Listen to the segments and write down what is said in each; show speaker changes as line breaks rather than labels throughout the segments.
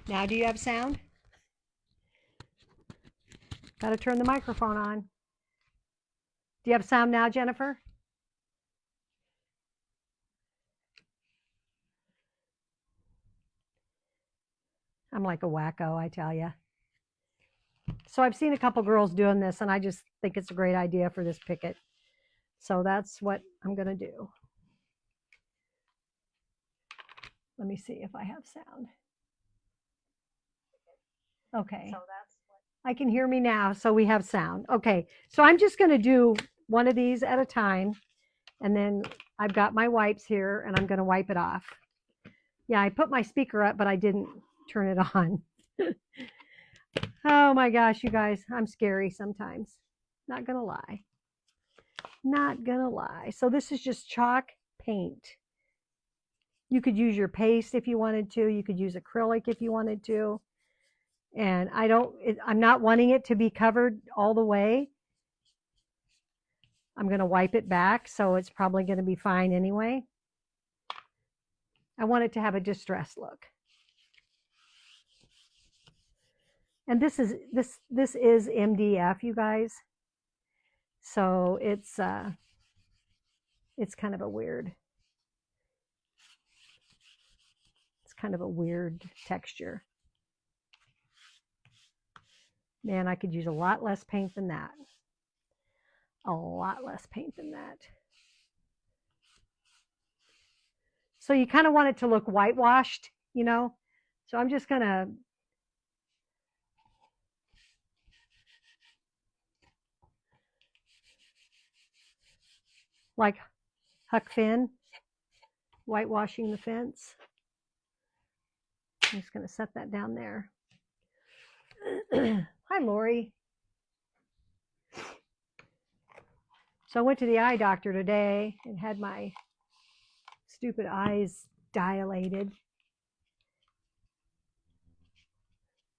Now do you have sound? Got to turn the microphone on. Do you have sound now, Jennifer? I'm like a wacko, I tell you. So I've seen a couple girls doing this, and I just think it's a great idea for this picket. So that's what I'm going to do. Let me see if I have sound. Okay. So that's what I can hear me now, so we have sound. Okay, so I'm just going to do one of these at a time, and then I've got my wipes here, and I'm going to wipe it off. Yeah, I put my speaker up, but I didn't turn it on. Oh my gosh, you guys, I'm scary sometimes. Not going to lie. Not going to lie. So this is just chalk paint. You could use your paste if you wanted to. You could use acrylic if you wanted to. And I'm not wanting it to be covered all the way. I'm going to wipe it back, so it's probably going to be fine anyway. I want it to have a distressed look. And this is MDF, you guys. So it's kind of a weird. It's kind of a weird texture. Man, I could use a lot less paint than that. A lot less paint than that. So you kind of want it to look whitewashed, you know? So I'm just going to like Huck Finn, whitewashing the fence. I'm just going to set that down there. Hi, Lori. So I went to the eye doctor today and had my stupid eyes dilated.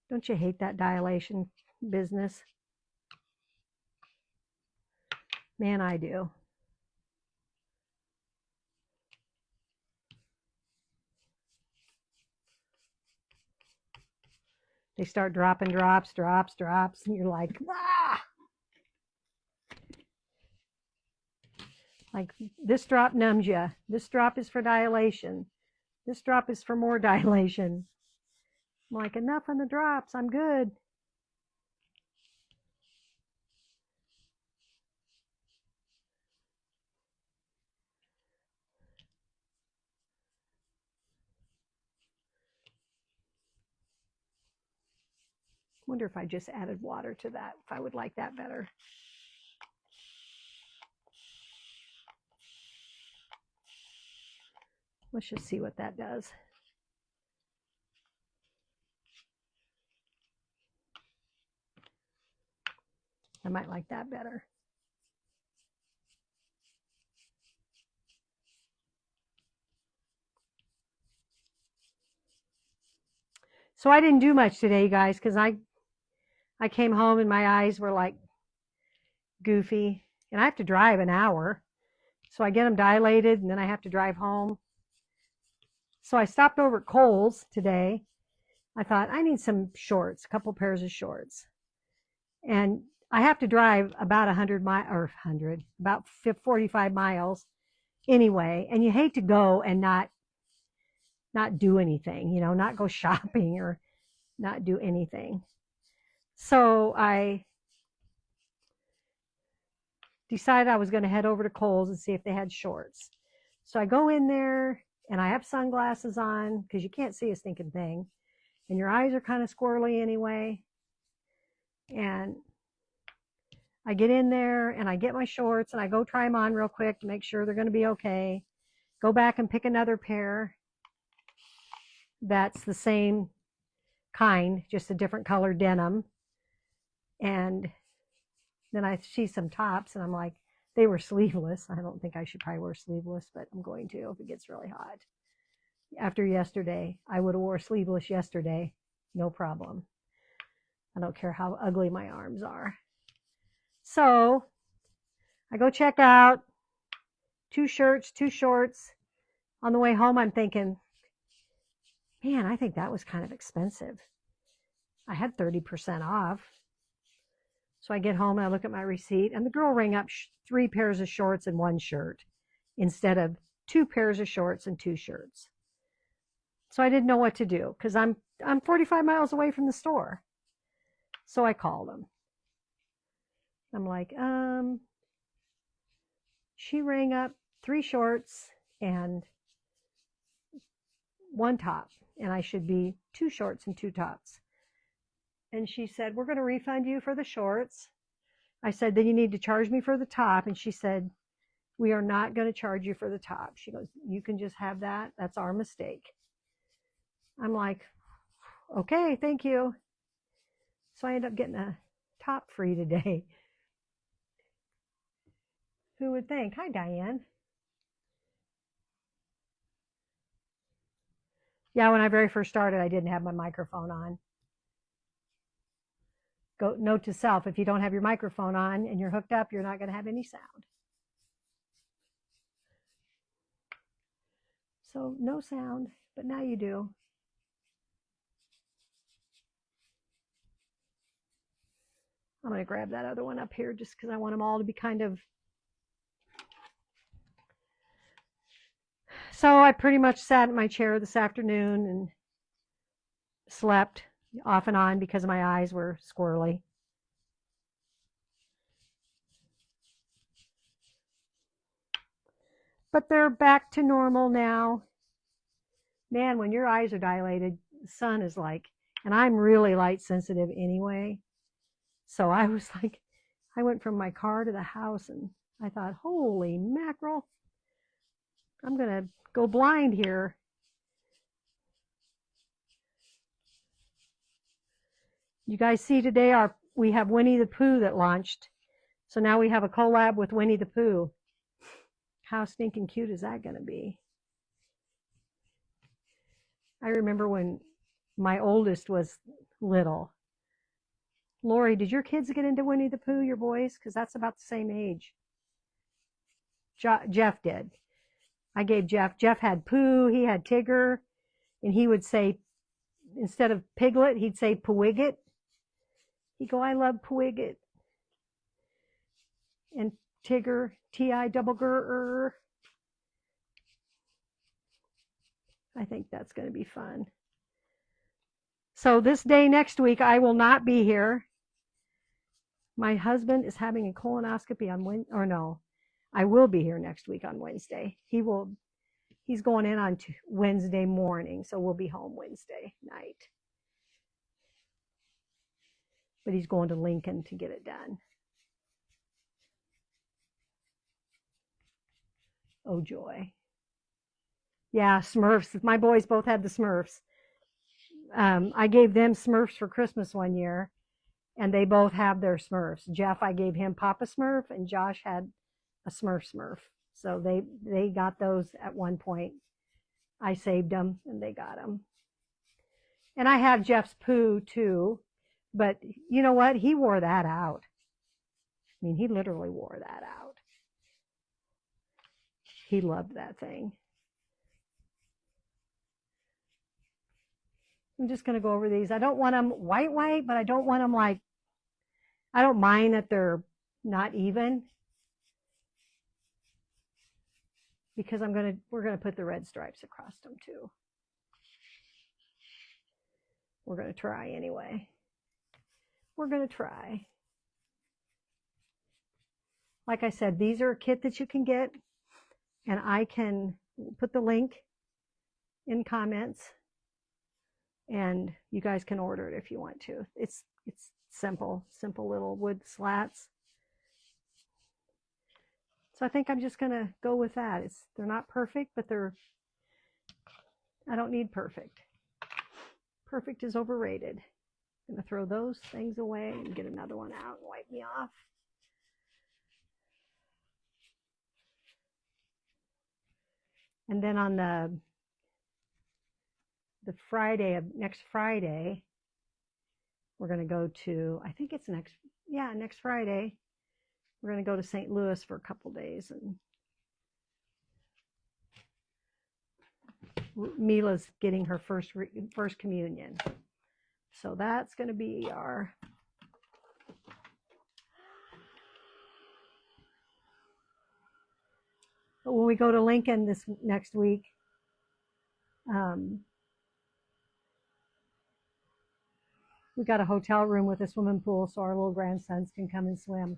Don't you hate that dilation business? Man, I do. They start dropping drops, and you're like, ah! Like, this drop numbs you. This drop is for dilation. This drop is for more dilation. I'm like, enough on the drops. I'm good. Wonder if I just added water to that, if I would like that better. Let's just see what that does. I might like that better. So I didn't do much today, guys, because I came home and my eyes were like goofy. And I have to drive an hour. So I get them dilated and then I have to drive home. So I stopped over at Kohl's today. I thought I need some shorts, a couple pairs of shorts. And I have to drive about 45 miles anyway. And you hate to go and not do anything, you know, not go shopping or not do anything. So I decided I was going to head over to Kohl's and see if they had shorts. So I go in there and I have sunglasses on because you can't see a stinking thing. And your eyes are kind of squirrely anyway. And I get in there and I get my shorts and I go try them on real quick to make sure they're going to be okay. Go back and pick another pair that's the same kind, just a different color denim. And then I see some tops and I'm like, they were sleeveless. I don't think I should probably wear sleeveless, but I'm going to if it gets really hot. After yesterday, I would have wore sleeveless yesterday, no problem. I don't care how ugly my arms are. So I go check out, 2 shirts, 2 shorts. On the way home, I'm thinking, Man, I think that was kind of expensive. I had 30% off. So I get home and I look at my receipt, and the girl rang up 3 pairs of shorts and 1 shirt instead of 2 pairs of shorts and 2 shirts. So I didn't know what to do because I'm 45 miles away from the store. So I called them. I'm like, she rang up 3 shorts and 1 top, and I should be 2 shorts and 2 tops. And she said, we're going to refund you for the shorts. I said, then you need to charge me for the top. And she said, we are not going to charge you for the top. She goes, you can just have that. That's our mistake. I'm like, okay, thank you. So I ended up getting a top free today. Who would think? Hi, Diane. Yeah, when I very first started, I didn't have my microphone on. Note to self, if you don't have your microphone on and you're hooked up, you're not going to have any sound. So no sound, but now you do. I'm going to grab that other one up here just because I want them all to be kind of... So I pretty much sat in my chair this afternoon and slept off and on because my eyes were squirrely. But they're back to normal now. Man, when your eyes are dilated, the sun is like, and I'm really light sensitive anyway. So I was like, I went from my car to the house and I thought, holy mackerel, I'm going to go blind here. You guys see today we have Winnie the Pooh that launched. So now we have a collab with Winnie the Pooh. How stinking cute is that going to be? I remember when my oldest was little. Lori, did your kids get into Winnie the Pooh, your boys? Because that's about the same age. Jeff did. I gave Jeff had Pooh, he had Tigger, and he would say, instead of Piglet, he'd say Poohwigget. He'd go, I love Poohwigget. And Tigger, T-I-double-G-R. I think that's going to be fun. So this day next week, I will not be here. My husband is having a colonoscopy on Wednesday, or no, I will be here next week on Wednesday. He's going in on Wednesday morning, so we'll be home Wednesday night. But he's going to Lincoln to get it done. Oh, joy. Yeah, Smurfs. My boys both had the Smurfs. I gave them Smurfs for Christmas one year, and they both have their Smurfs. Jeff, I gave him Papa Smurf, and Josh had a Smurf. So they got those at one point. I saved them, and they got them. And I have Jeff's Pooh, too. But you know what? He wore that out. I mean, he literally wore that out. He loved that thing. I'm just going to go over these. I don't want them white, but I don't want them like, I don't mind that they're not even. Because we're going to put the red stripes across them too. We're going to try anyway. We're going to try. Like I said, these are a kit that you can get, and I can put the link in comments, and you guys can order it if you want to. It's simple little wood slats. So I think I'm just going to go with that. They're not perfect, but I don't need perfect. Perfect is overrated. I'm going to throw those things away and get another one out and wipe me off. And then on the next Friday, we're going to go to, I think it's next Friday. We're going to go to St. Louis for a couple days, and Mila's getting her first communion. So that's going to be our But when we go to Lincoln this next week, we got a hotel room with a swimming pool so our little grandsons can come and swim.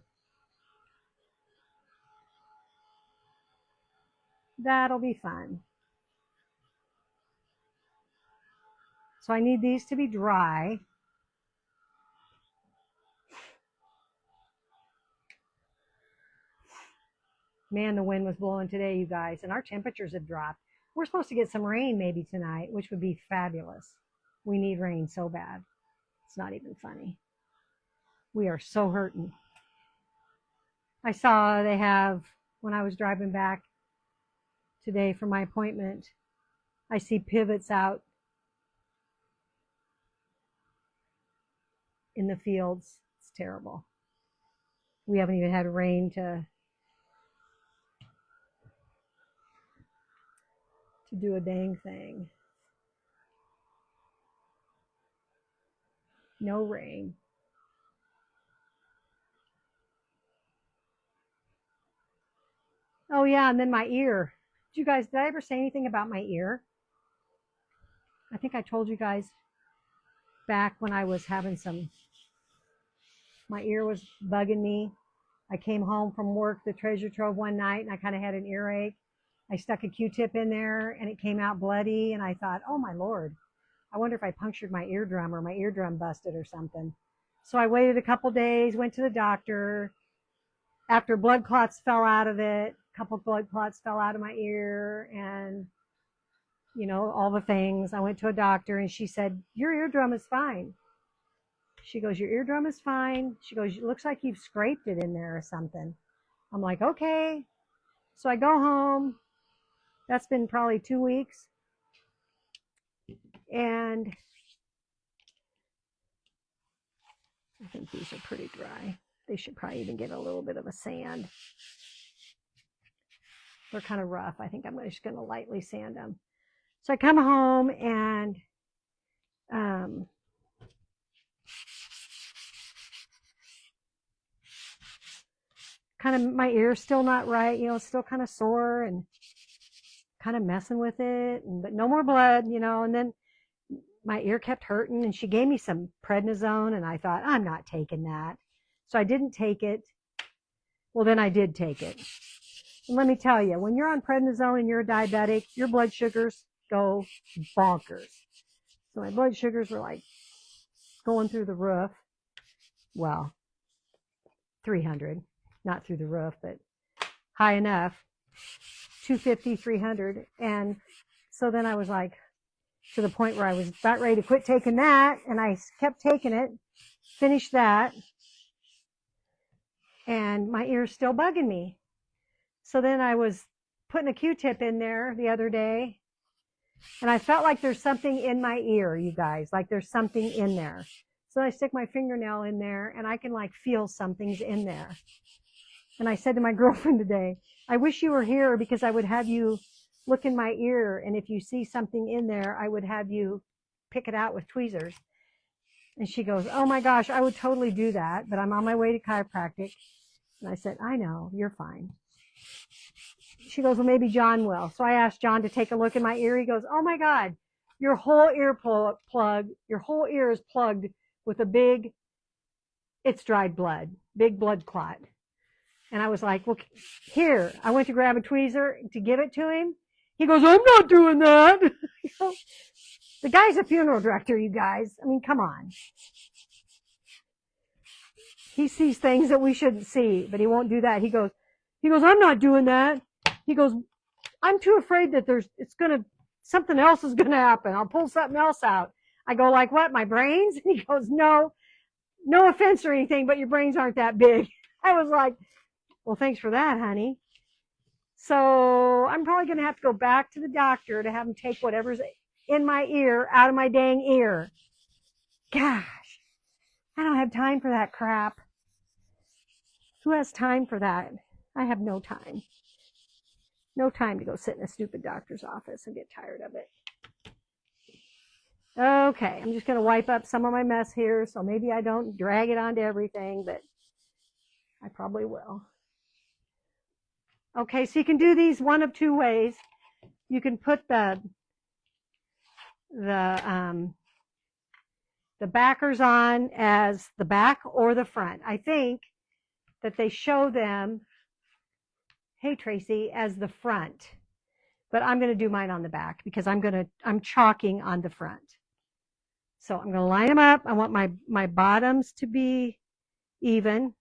That'll be fun. So I need these to be dry. Man, the wind was blowing today, you guys, and our temperatures have dropped. We're supposed to get some rain maybe tonight, which would be fabulous. We need rain so bad. It's not even funny. We are so hurting. I saw they have, when I was driving back today for my appointment, I see pivots out in the fields. It's terrible. We haven't even had rain to do a dang thing. No rain. Oh yeah, and then my ear. Did I ever say anything about my ear? I think I told you guys back when I was having my ear was bugging me. I came home from work, the treasure trove one night, and I kind of had an earache. I stuck a Q-tip in there and it came out bloody, and I thought, oh my Lord, I wonder if I punctured my eardrum or my eardrum busted or something. So I waited a couple days, went to the doctor. After blood clots fell out of it, a couple blood clots fell out of my ear, and all the things. I went to a doctor and she said, your eardrum is fine. She goes, your eardrum is fine. She goes, it looks like you've scraped it in there or something. I'm like, okay. So I go home. That's been probably 2 weeks. And I think these are pretty dry. They should probably even get a little bit of a sand. They're kind of rough. I think I'm just going to lightly sand them. So I come home and kind of my ear's still not right, it's still kind of sore and kind of messing with it, but no more blood, and then my ear kept hurting, and she gave me some prednisone, and I thought, I'm not taking that. So I didn't take it. Well, then I did take it. And let me tell you, when you're on prednisone and you're a diabetic, your blood sugars go bonkers. So my blood sugars were like going through the roof. Well, 300, not through the roof, but high enough, 250, 300. And so then I was like, to the point where I was about ready to quit taking that, and I kept taking it, finished that, and my ear's still bugging me. So then I was putting a Q-tip in there the other day, and I felt like there's something in my ear, you guys, like there's something in there. So I stick my fingernail in there, and I can like feel something's in there. And I said to my girlfriend today, I wish you were here because I would have you look in my ear, and if you see something in there, I would have you pick it out with tweezers. And she goes, oh my gosh, I would totally do that, but I'm on my way to chiropractic. And I said, I know, you're fine. She goes, well, maybe John will. So I asked John to take a look in my ear. He goes, oh my God, your whole ear your whole ear is plugged with it's dried blood, big blood clot. And I was like, well, here. I went to grab a tweezer to give it to him. He goes, I'm not doing that. The guy's a funeral director, you guys. I mean, come on. He sees things that we shouldn't see, but he won't do that. He goes, I'm not doing that. He goes, I'm too afraid that something else is going to happen. I'll pull something else out. I go, like what, my brains? And he goes, no offense or anything, but your brains aren't that big. I was like, well, thanks for that, honey. So I'm probably going to have to go back to the doctor to have him take whatever's in my ear out of my dang ear. Gosh, I don't have time for that crap. Who has time for that? I have no time. No time to go sit in a stupid doctor's office and get tired of it. Okay, I'm just going to wipe up some of my mess here, so maybe I don't drag it onto everything, but I probably will. Okay, so you can do these one of two ways. You can put the backers on as the back or the front. I think that they show them, hey Tracy, as the front, but I'm going to do mine on the back because I'm chalking on the front. So I'm going to line them up. I want my bottoms to be even,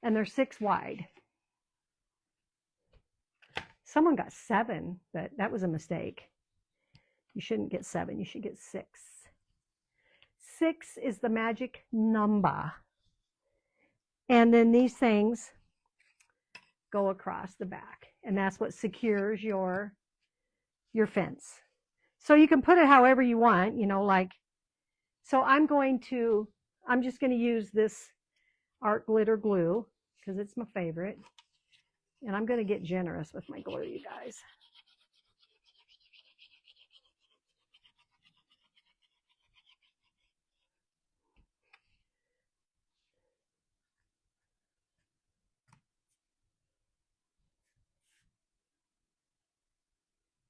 and they're 6 wide. Someone got 7, but that was a mistake. You shouldn't get 7, you should get 6. 6 is the magic number. And then these things go across the back, and that's what secures your fence. So you can put it however you want, you know, like, so I'm just going to use this art glitter glue because it's my favorite. And I'm going to get generous with my glue, you guys.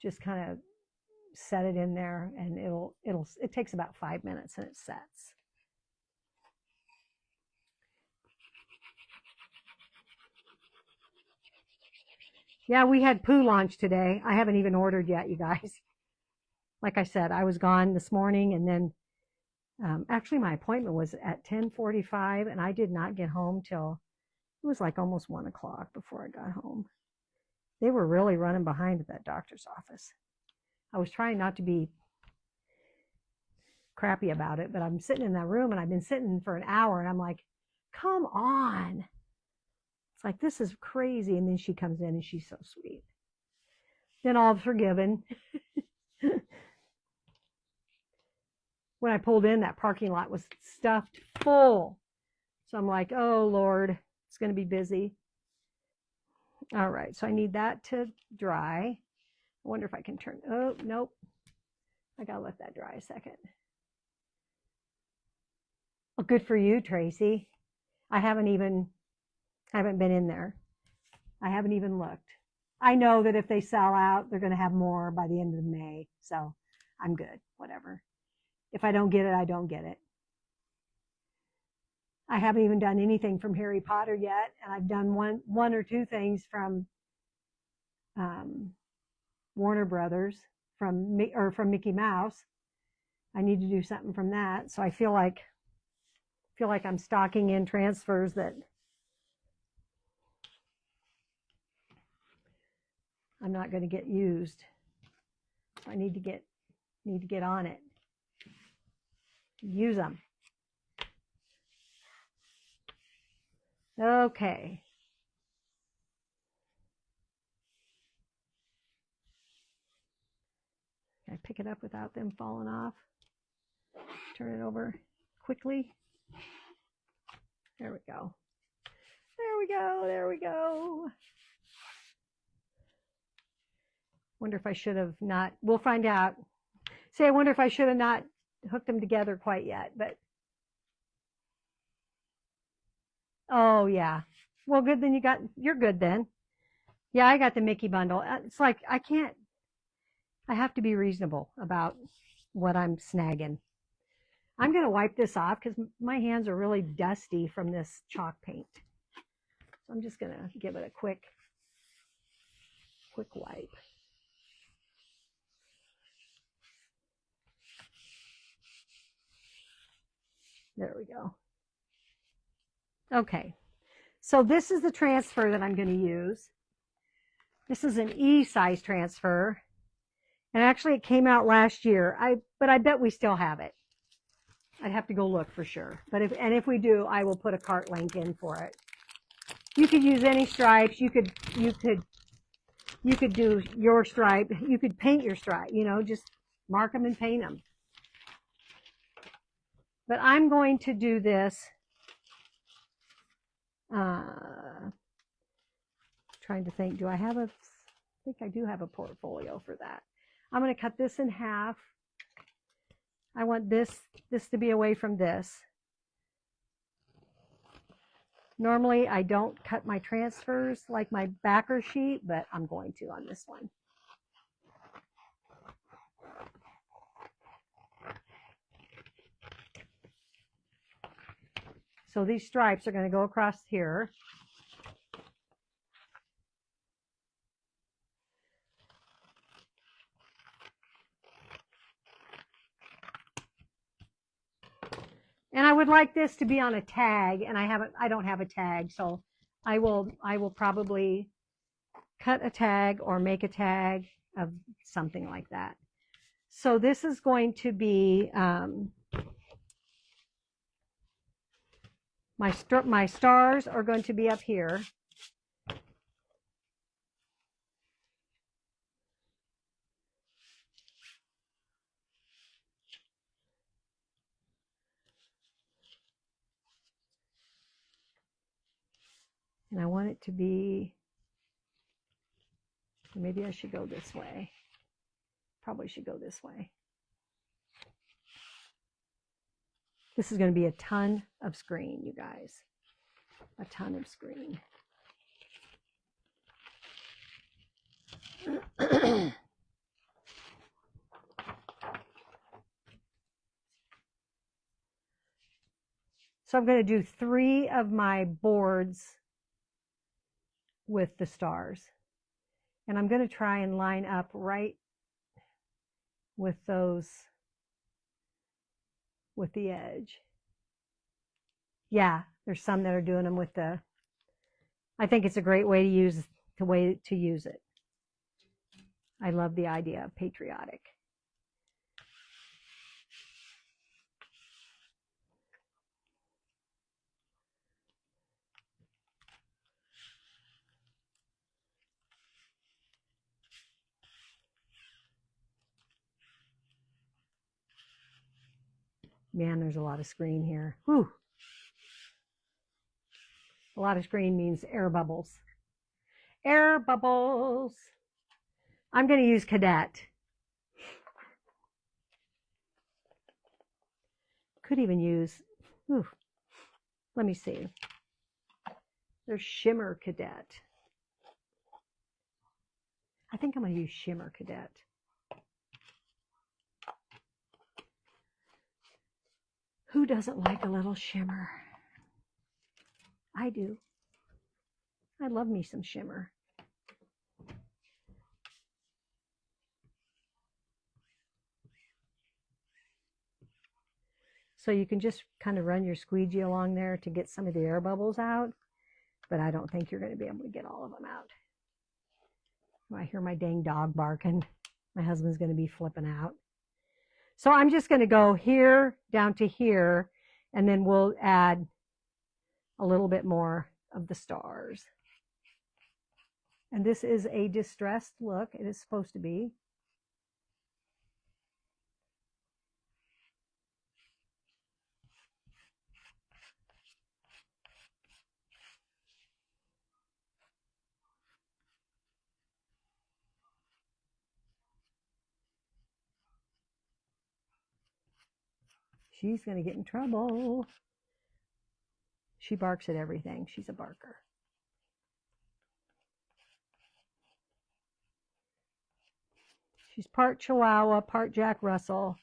Just kind of set it in there, and it takes about 5 minutes and it sets. Yeah, we had poo launch today. I haven't even ordered yet, you guys. Like I said, I was gone this morning, and then actually my appointment was at 10:45, and I did not get home till it was like almost 1 o'clock before I got home. They were really running behind at that doctor's office. I was trying not to be crappy about it, but I'm sitting in that room, and I've been sitting for an hour, and I'm like, come on. It's like, this is crazy. And then she comes in, and she's so sweet. Then all forgiven. When I pulled in, that parking lot was stuffed full. So I'm like, oh, Lord, it's going to be busy. All right, so I need that to dry. I wonder if I can turn, oh, nope. I got to let that dry a second. Well, good for you, Tracy. I haven't been in there. I haven't even looked. I know that if they sell out, they're going to have more by the end of May. So I'm good, whatever. If I don't get it, I don't get it. I haven't even done anything from Harry Potter yet, and I've done one or two things from Warner Brothers, from Mickey Mouse. I need to do something from that. So I feel like I'm stocking in transfers that I'm not going to get used. So I need to get on it. Use them. Okay. Can I pick it up without them falling off? Turn it over quickly. There we go. There we go. There we go. Wonder if I should have not. We'll find out. See, I wonder if I should have not hooked them together quite yet, but oh yeah. Well, good, then you're good then. Yeah, I got the Mickey bundle. It's like I have to be reasonable about what I'm snagging. I'm going to wipe this off because my hands are really dusty from this chalk paint. So I'm just going to give it a quick wipe. There we go. Okay, so this is the transfer that I'm going to use. This is an E size transfer, and actually it came out last year. But I bet we still have it. I'd have to go look for sure. But if we do, I will put a cart link in for it. You could use any stripes. You could do your stripe. You could paint your stripe. You know, just mark them and paint them. But I'm going to do this. Trying to think, I think I do have a portfolio for that. I'm going to cut this in half. I want this to be away from this. Normally, I don't cut my transfers like my backer sheet, but I'm going to on this one. So these stripes are going to go across here. And I would like this to be on a tag, and I don't have a tag, so I will probably cut a tag or make a tag of something like that. So this is going to be my stars are going to be up here. And I want it to be, maybe I should go this way. Probably should go this way. This is going to be a ton of screen, you guys. A ton of screen. So I'm going to do 3 of my boards with the stars. And I'm going to try and line up right with those, with the edge. Yeah, there's some that are doing them with the, I think it's a great way to use it. I love the idea of patriotic. Man, there's a lot of screen here. Whew. A lot of screen means air bubbles. Air bubbles. I'm going to use Cadet. Could even use, whew, let me see. There's Shimmer Cadet. I think I'm going to use Shimmer Cadet. Who doesn't like a little shimmer? I do. I love me some shimmer. So you can just kind of run your squeegee along there to get some of the air bubbles out, but I don't think you're going to be able to get all of them out. I hear my dang dog barking. My husband's going to be flipping out. So I'm just going to go here down to here, and then we'll add a little bit more of the stars. And this is a distressed look. It is supposed to be. She's going to get in trouble. She barks at everything. She's a barker. She's part Chihuahua, part Jack Russell.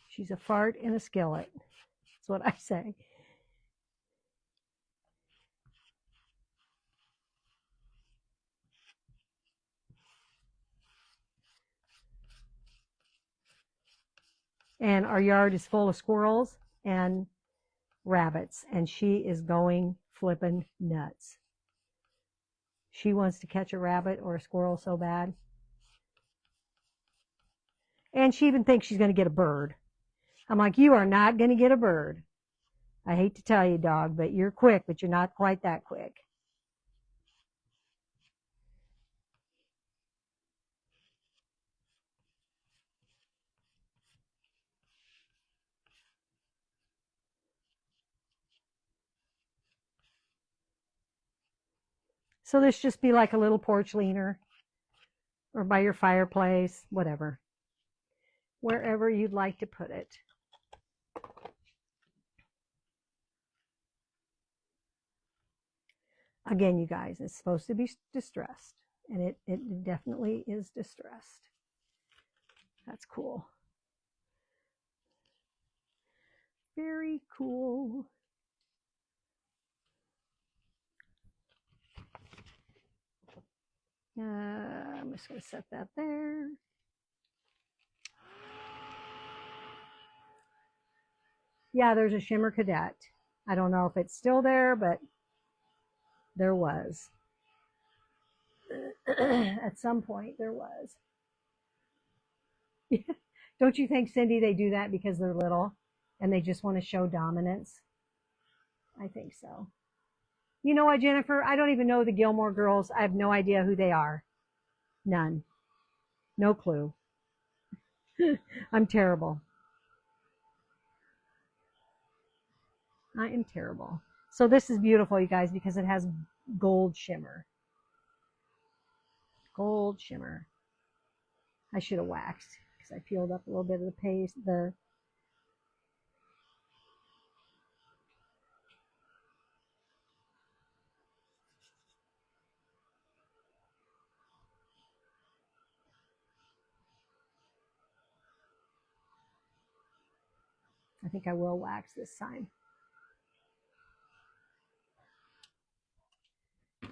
She's a fart in a skillet. That's what I say. And our yard is full of squirrels and rabbits, and she is going flipping nuts. She wants to catch a rabbit or a squirrel so bad. And she even thinks she's going to get a bird. I'm like, you are not going to get a bird. I hate to tell you, dog, but you're quick, but you're not quite that quick. So this just be like a little porch leaner. or by your fireplace, whatever. Wherever you'd like to put it. Again, you guys, it's supposed to be distressed, and it definitely is distressed. That's cool. Very cool. I'm just going to set that there. Yeah, there's a shimmer cadet. I don't know if it's still there, but there was. At some point, there was. Don't you think, Cindy, they do that because they're little and they just want to show dominance? I think so. You know what, Jennifer? I don't even know the Gilmore Girls. I have no idea who they are. None. No clue. I'm terrible. I am terrible. So this is beautiful, you guys, because it has gold shimmer. Gold shimmer. I should have waxed because I peeled up a little bit of the paste. I think I will wax this time.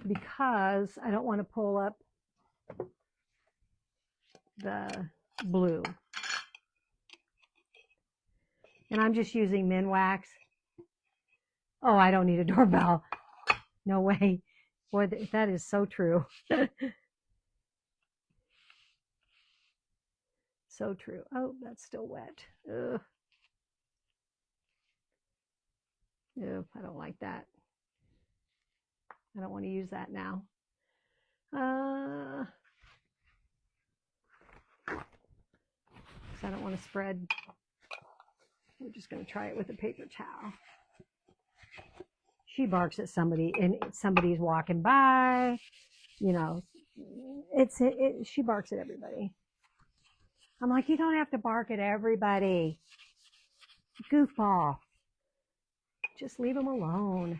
Because I don't want to pull up the blue. And I'm just using Minwax. Oh, I don't need a doorbell. No way. Boy, that is so true. So true. Oh, that's still wet. Ugh. Ugh, I don't like that. I don't want to use that now. I don't want to spread. We're just going to try it with a paper towel. She barks at somebody and somebody's walking by. You know, she barks at everybody. I'm like, you don't have to bark at everybody. Goofball. Just leave them alone.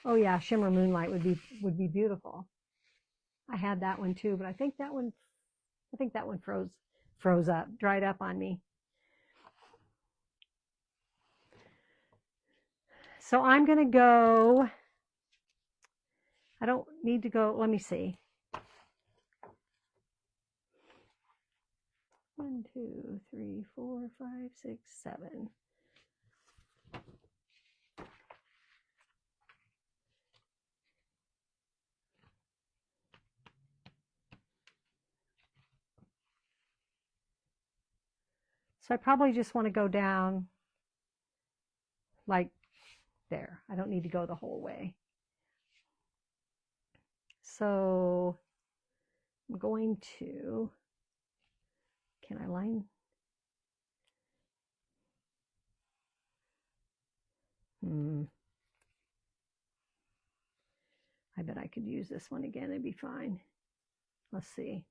Oh yeah, Shimmer Moonlight would be beautiful. I had that one too, but I think that one froze up, dried up on me. So I'm going to go, I don't need to go, let me see. 1, 2, 3, 4, 5, 6, 7. So I probably just want to go down like there. I don't need to go the whole way. So I'm going to, can I line? I bet I could use this one again. It'd be fine. Let's see.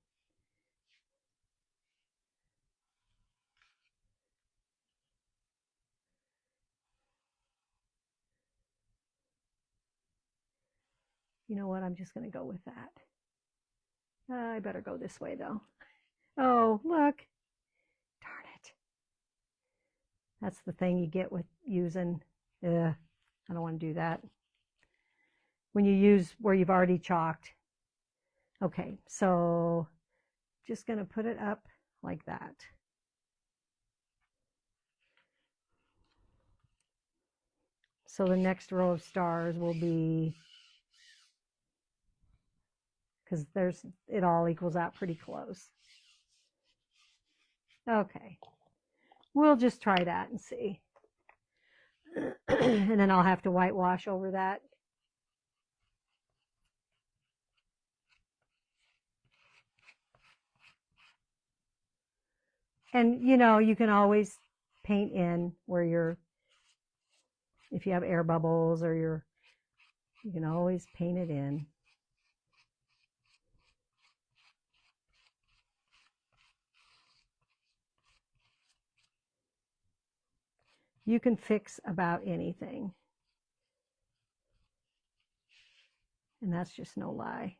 You know what? I'm just going to go with that. I better go this way though. Oh, look. Darn it. That's the thing you get with using, I don't want to do that. When you use where you've already chalked. Okay, so just going to put it up like that. So the next row of stars will be, because it all equals out pretty close. Okay, we'll just try that and see. And then I'll have to whitewash over that. And you know, you can always paint in where you're, if you have air bubbles or you can always paint it in. You can fix about anything. And that's just no lie.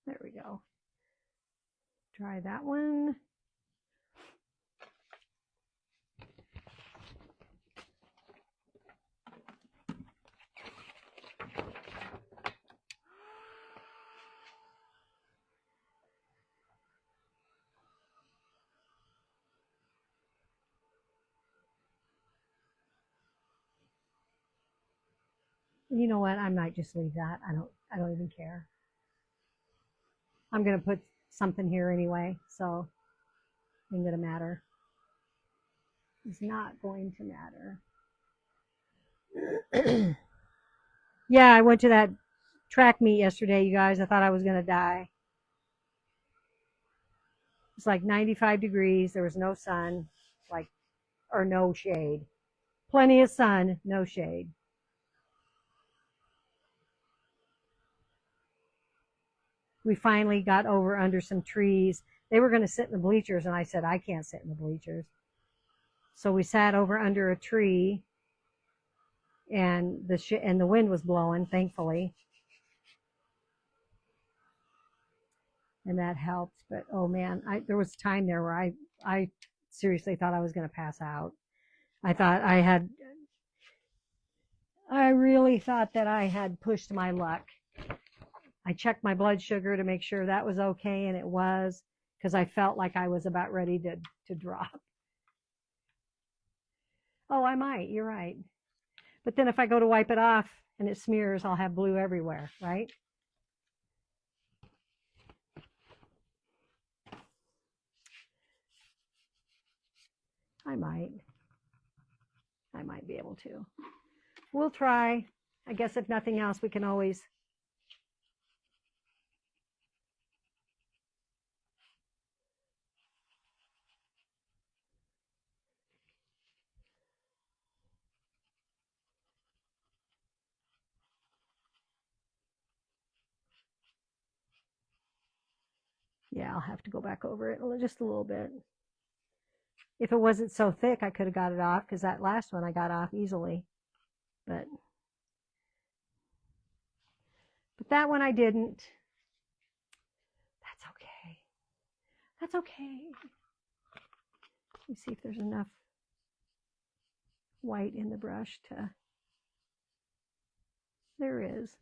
There we go. Try that one. You know what? I might just leave that. I don't even care. I'm going to put something here anyway, so it ain't going to matter. It's not going to matter. Yeah, I went to that track meet yesterday, you guys. I thought I was going to die. It's like 95 degrees. There was no sun, like, or no shade. Plenty of sun, no shade. We finally got over under some trees. They were going to sit in the bleachers, and I said, I can't sit in the bleachers. So we sat over under a tree, and the wind was blowing, thankfully. And that helped. But oh man, there was a time there where I seriously thought I was going to pass out. I really thought that I had pushed my luck. I checked my blood sugar to make sure that was okay, and it was, because I felt like I was about ready to drop. Oh, I might, you're right. But then if I go to wipe it off and it smears, I'll have blue everywhere, right? I might be able to. We'll try. I guess if nothing else, we can always. Yeah, I'll have to go back over it just a little bit. If it wasn't so thick, I could have got it off, because that last one I got off easily. But that one I didn't. That's okay. That's okay. Let me see if there's enough white in the brush to. There is.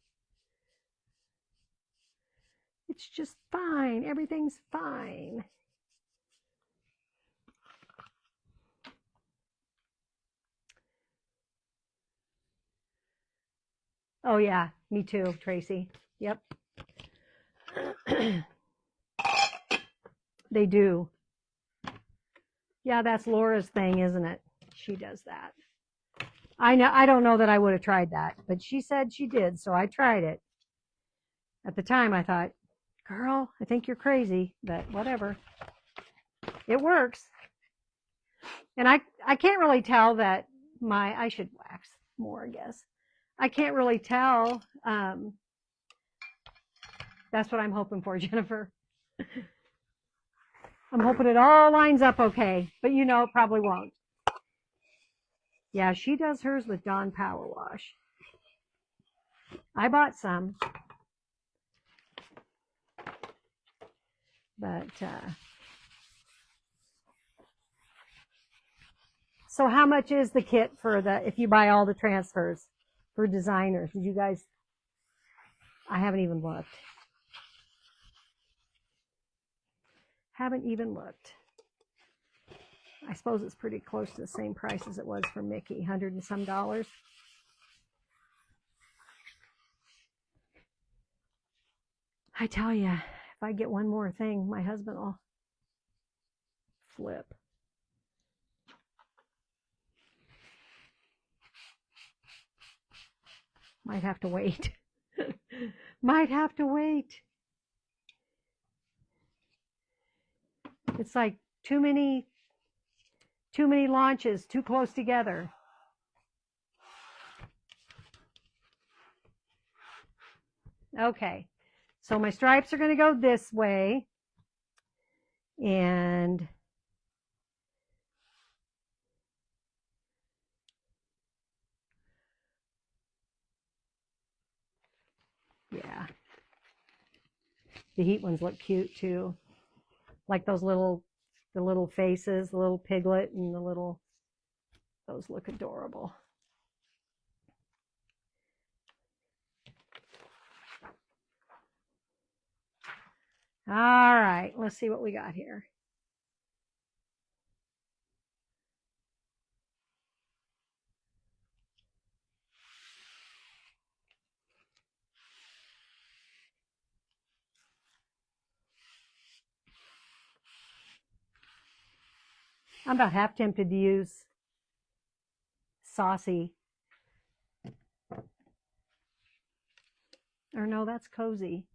It's just fine. Everything's fine. Oh yeah, me too, Tracy. Yep. They do. Yeah, that's Laura's thing, isn't it? She does that. I know. I don't know that I would have tried that, but she said she did, so I tried it. At the time, I thought, girl, I think you're crazy, but whatever. It works. And I can't really tell that I should wax more, I guess. I can't really tell. That's what I'm hoping for, Jennifer. I'm hoping it all lines up okay, but you know, it probably won't. Yeah, she does hers with Dawn Power Wash. I bought some. But, so how much is the kit for if you buy all the transfers for designers? Did you guys, I haven't even looked. Haven't even looked. I suppose it's pretty close to the same price as it was for Mickey, $100 and some. I tell you, if I get one more thing, my husband will flip. Might have to wait. Might have to wait. It's like too many launches too close together. Okay, so my stripes are going to go this way, and yeah, the heat ones look cute too, like those little, the little faces, the little piglet and the little, those look adorable. All right, let's see what we got here. I'm about half tempted to use Saucy. Or no, that's Cozy.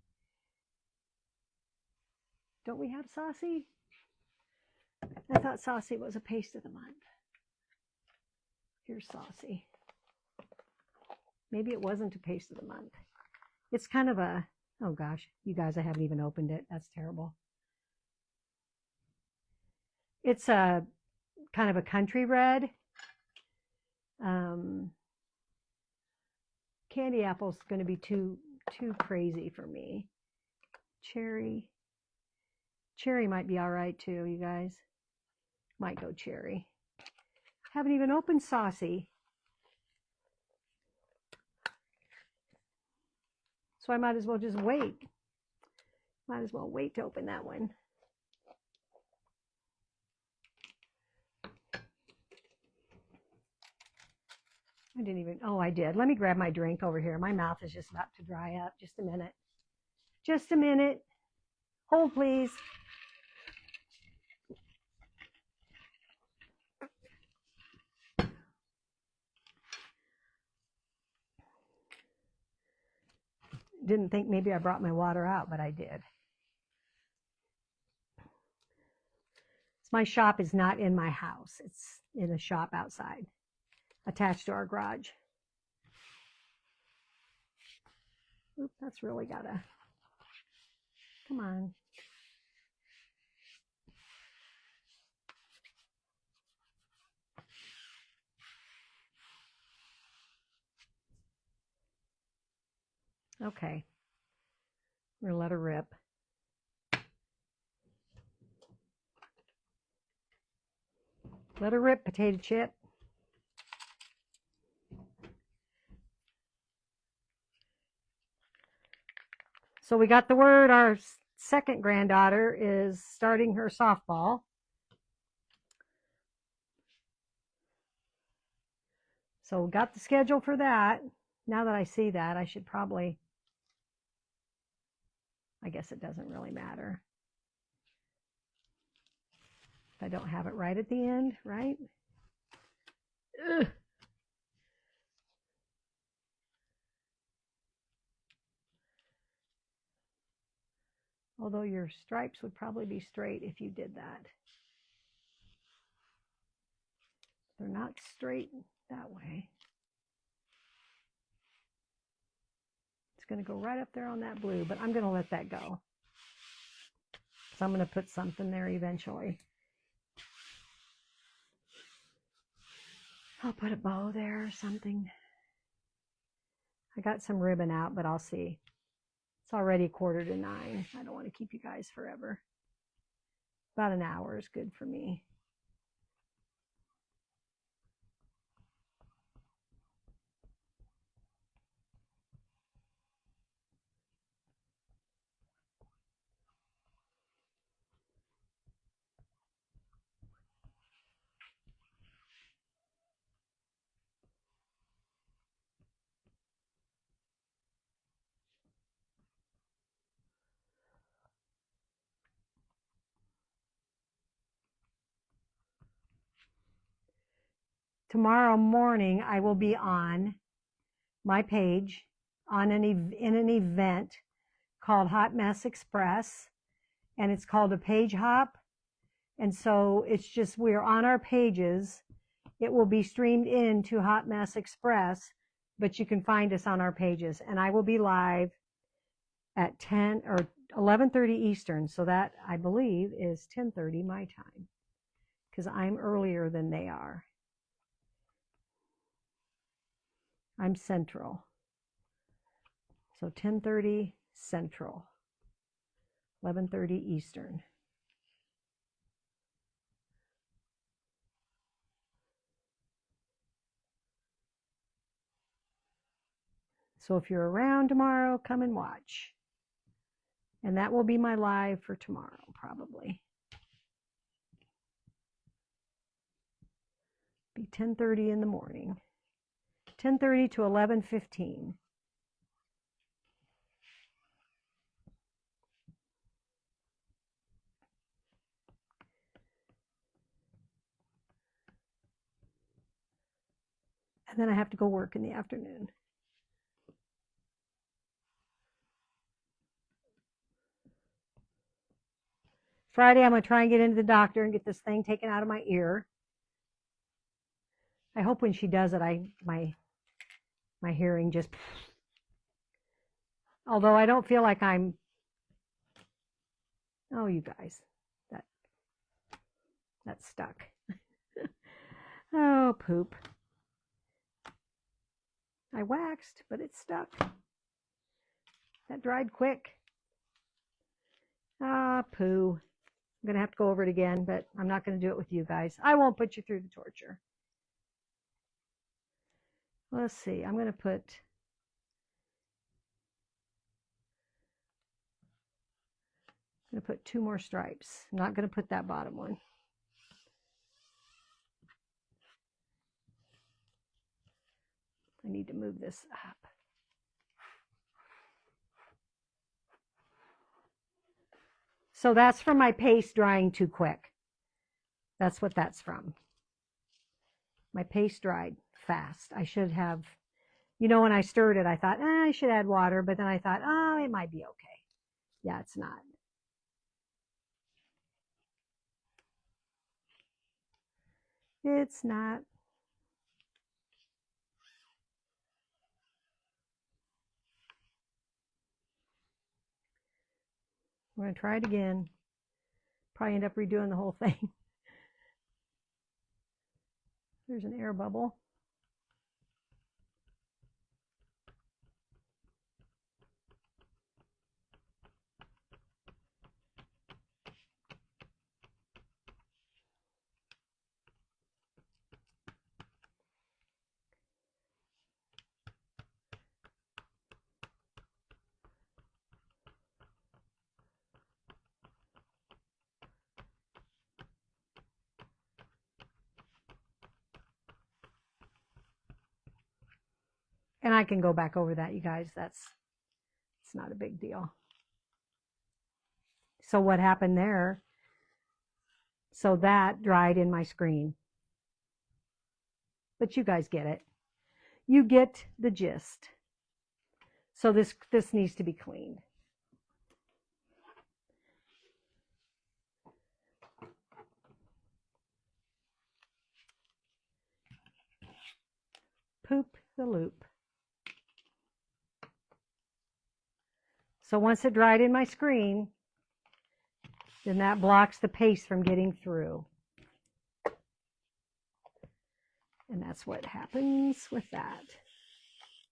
Don't we have Saucy? I thought Saucy was a paste of the month. Here's Saucy. Maybe it wasn't a paste of the month. It's kind of a, oh gosh, you guys, I haven't even opened it. That's terrible. It's a kind of a country red. Candy apple's going to be too crazy for me. Cherry might be all right too, you guys. Might go cherry. Haven't even opened Saucy. So I might as well just wait. Might as well wait to open that one. I didn't even, oh, I did. Let me grab my drink over here. My mouth is just about to dry up. Just a minute. Just a minute. Hold, please. Didn't think maybe I brought my water out, but I did. My shop is not in my house. It's in a shop outside, attached to our garage. Oop, that's really gotta, come on. Okay, we're gonna let her rip. Let her rip, potato chip. So we got the word our second granddaughter is starting her softball. So we got the schedule for that. Now that I see that, I should probably, I guess it doesn't really matter if I don't have it right at the end, right? Ugh. Although your stripes would probably be straight if you did that. They're not straight that way. It's going to go right up there on that blue, but I'm going to let that go. So I'm going to put something there eventually. I'll put a bow there or something. I got some ribbon out, but I'll see. It's already 8:45. I don't want to keep you guys forever. About an hour is good for me. tomorrow morning I will be on my page in an event called Hot Mess Express, and it's called a page hop. And so it's just, we're on our pages. It will be streamed into Hot Mess Express, but you can find us on our pages. And I will be live at 10 or 11:30 Eastern. So that, I believe, is 10:30 my time, because I'm earlier than they are. I'm Central. So 10:30 Central, 11:30 Eastern. So if you're around tomorrow, come and watch. And that will be my live for tomorrow, probably. Be 10:30 in the morning. 10:30 to 11:15. And then I have to go work in the afternoon. Friday, I'm going to try and get into the doctor and get this thing taken out of my ear. I hope when she does it, my hearing just, although I don't feel like I'm, oh, you guys, that's stuck. Oh, poop. I waxed, but it's stuck. That dried quick. Ah, poo. I'm going to have to go over it again, but I'm not going to do it with you guys. I won't put you through the torture. Let's see. I'm going to put 2 more stripes. I'm not going to put that bottom one. I need to move this up. So that's from my paste drying too quick. That's what that's from. My paste dried fast. I should have, you know, when I stirred it, I thought, I should add water, but then I thought, oh, it might be okay. Yeah, it's not. It's not. We're going to try it again. Probably end up redoing the whole thing. There's an air bubble. And I can go back over that, you guys. It's not a big deal. So what happened there? So that dried in my screen. But you guys get it. You get the gist. So this needs to be cleaned. Poop the loop. So once it dried in my screen, then that blocks the paste from getting through. And that's what happens with that.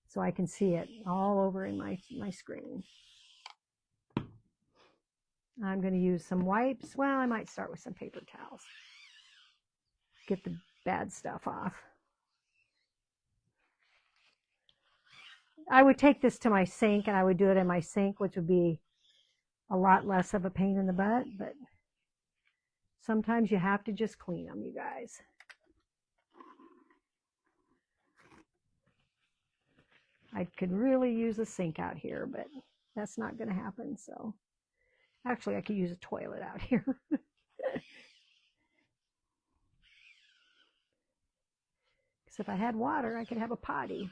So I can see it all over in my screen. I'm going to use some wipes. Well, I might start with some paper towels. Get the bad stuff off. I would take this to my sink and I would do it in my sink, which would be a lot less of a pain in the butt, but sometimes you have to just clean them, you guys. I could really use a sink out here, but that's not going to happen. So actually I could use a toilet out here. Because if I had water, I could have a potty.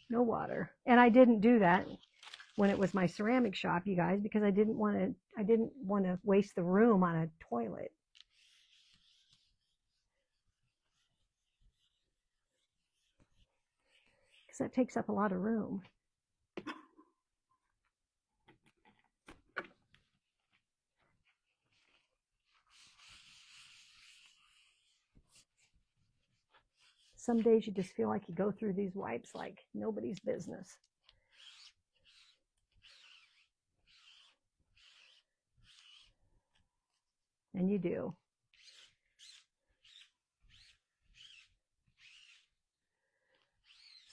No water. And I didn't do that when it was my ceramic shop, you guys, because I didn't want to waste the room on a toilet. Because that takes up a lot of room. Some days you just feel like you go through these wipes like nobody's business. And you do.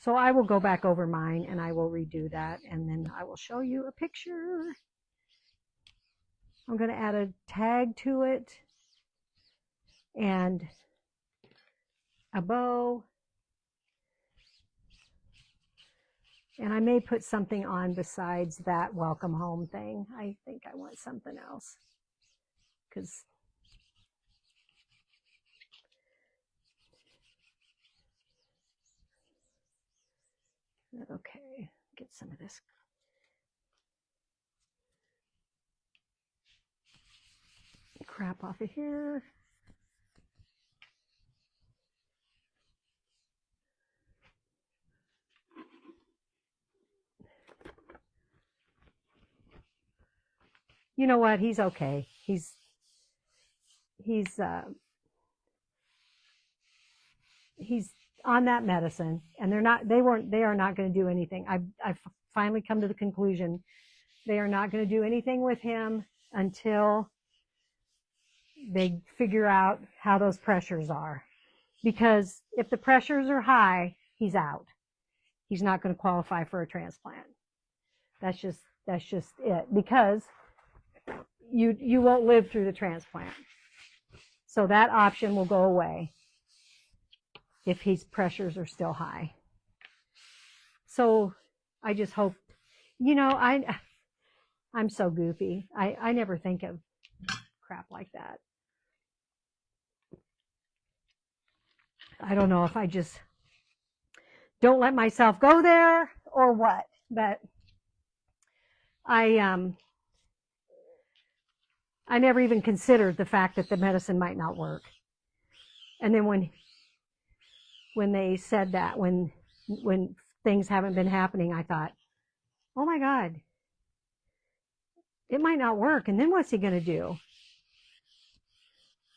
So I will go back over mine and I will redo that, and then I will show you a picture. I'm going to add a tag to it and a bow. And I may put something on besides that welcome home thing. I think I want something else. Because okay, get some of this crap off of here. You know what? He's okay. He's on that medicine, and they are not going to do anything. I've finally come to the conclusion they are not going to do anything with him until they figure out how those pressures are. Because if the pressures are high, he's out. He's not going to qualify for a transplant. That's just it. Because you won't live through the transplant. So that option will go away if his pressures are still high. So I just hope, I'm so goofy. I never think of crap like that. I don't know if I just don't let myself go there or what, but I never even considered the fact that the medicine might not work. And then when they said that, when things haven't been happening, I thought, oh my God, it might not work. And then what's he going to do?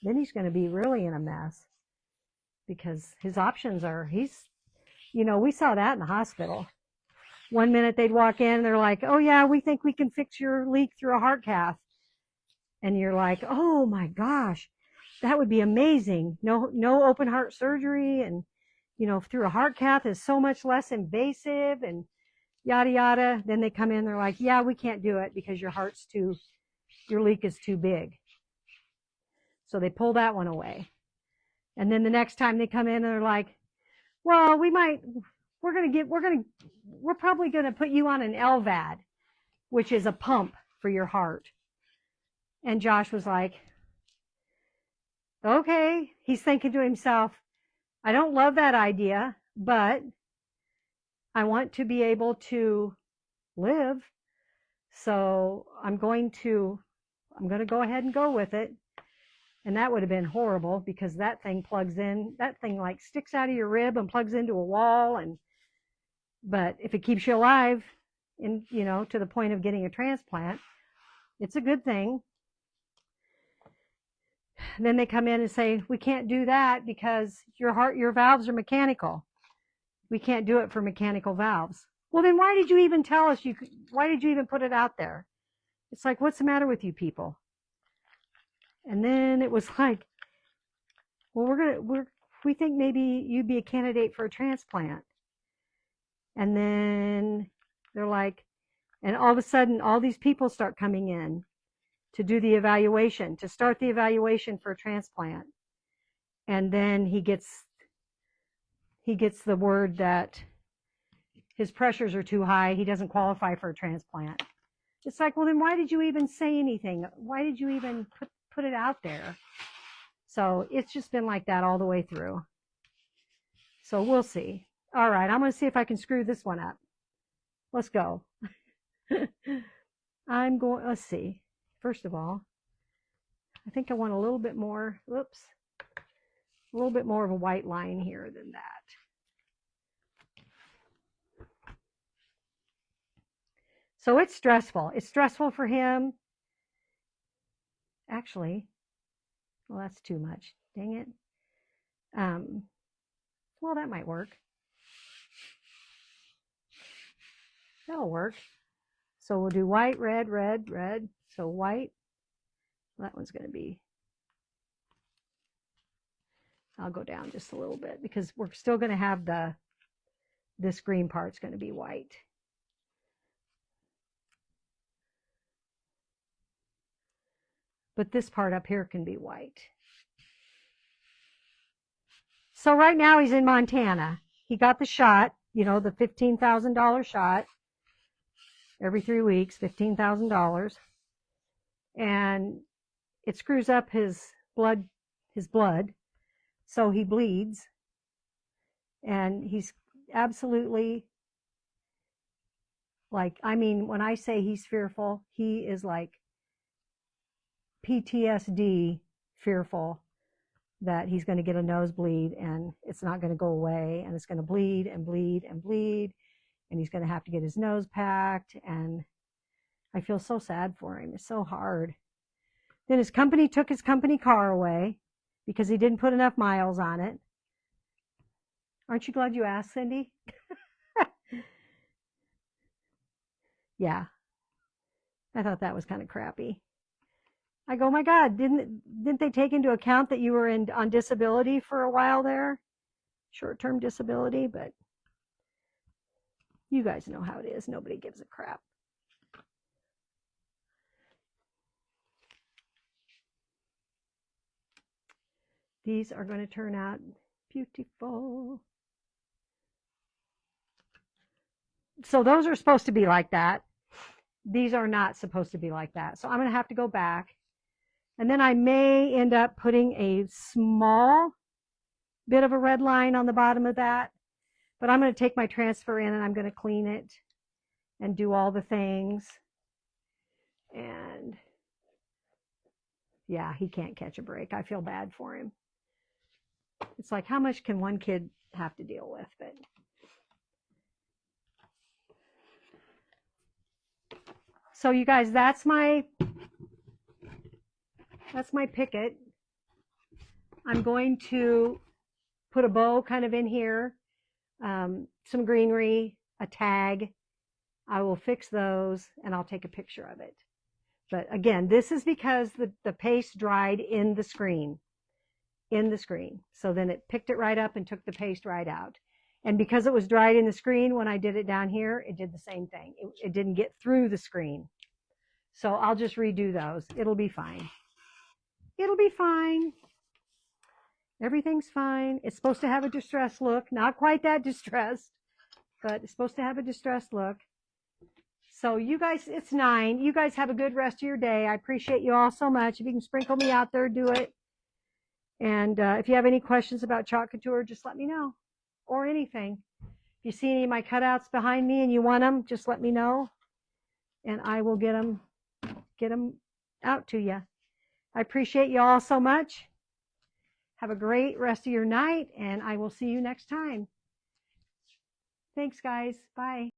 Then he's going to be really in a mess, because his options are, we saw that in the hospital. One minute they'd walk in and they're like, oh yeah, we think we can fix your leak through a heart cath. And you're like, oh my gosh, that would be amazing. No open heart surgery, and through a heart cath is so much less invasive, and yada yada. Then they come in, they're like, yeah, we can't do it because your leak is too big. So they pull that one away. And then the next time they come in, they're like, well, we're probably going to put you on an LVAD, which is a pump for your heart. And Josh was like, okay. He's thinking to himself, I don't love that idea, but I want to be able to live. So I'm going to go ahead and go with it. And that would have been horrible, because that thing like sticks out of your rib and plugs into a wall. But if it keeps you alive to the point of getting a transplant, it's a good thing. Then they come in and say, we can't do that because your valves are mechanical. We can't do it for mechanical valves. Well, then why did you even tell us why did you even put it out there? It's like, what's the matter with you people? And then it was like, well, we think maybe you'd be a candidate for a transplant. And then they're like, and all of a sudden, all these people start coming in to do the evaluation, to start the evaluation for a transplant. And then he gets the word that his pressures are too high. He doesn't qualify for a transplant. It's like, well, then why did you even say anything? Why did you even put it out there? So it's just been like that all the way through. So we'll see. All right, I'm going to see if I can screw this one up. Let's go. Let's see. First of all, I think I want a little bit more, whoops, a little bit more of a white line here than that. So it's stressful. It's stressful for him. Actually, well, that's too much. Dang it. Well, that might work. That'll work. So we'll do white, red, red, red. So white. That one's going to be, I'll go down just a little bit because we're still going to have this green part's going to be white. But this part up here can be white. So right now he's in Montana. He got the shot, you know, the $15,000 shot. Every 3 weeks, $15,000. And it screws up his blood, so he bleeds. And he's absolutely, like, I mean, when I say he's fearful, he is like PTSD fearful that he's going to get a nosebleed and it's not going to go away and it's going to bleed and bleed and bleed and he's going to have to get his nose packed, and I feel so sad for him. It's so hard. Then his company took his company car away because he didn't put enough miles on it. Aren't you glad you asked, Cindy? Yeah, I thought that was kind of crappy. I go, my God, didn't they take into account that you were on disability for a while there? Short-term disability, but you guys know how it is. Nobody gives a crap. These are going to turn out beautiful. So those are supposed to be like that. These are not supposed to be like that. So I'm going to have to go back. And then I may end up putting a small bit of a red line on the bottom of that. But I'm going to take my transfer in and I'm going to clean it and do all the things. And yeah, he can't catch a break. I feel bad for him. It's like, how much can one kid have to deal with? But so you guys, that's my picket. I'm going to put a bow kind of in here, some greenery, a tag. I will fix those and I'll take a picture of it. But again, this is because the paste dried in the screen. So then it picked it right up and took the paste right out. And because it was dried in the screen, when I did it down here, it did the same thing. It didn't get through the screen. So I'll just redo those. It'll be fine. It'll be fine. Everything's fine. It's supposed to have a distressed look. Not quite that distressed, but it's supposed to have a distressed look. So you guys, it's 9. You guys have a good rest of your day. I appreciate you all so much. If you can sprinkle me out there, do it. And if you have any questions about Chalk Couture, just let me know. Or anything. If you see any of my cutouts behind me and you want them, just let me know. And I will get them out to you. I appreciate you all so much. Have a great rest of your night, and I will see you next time. Thanks, guys. Bye.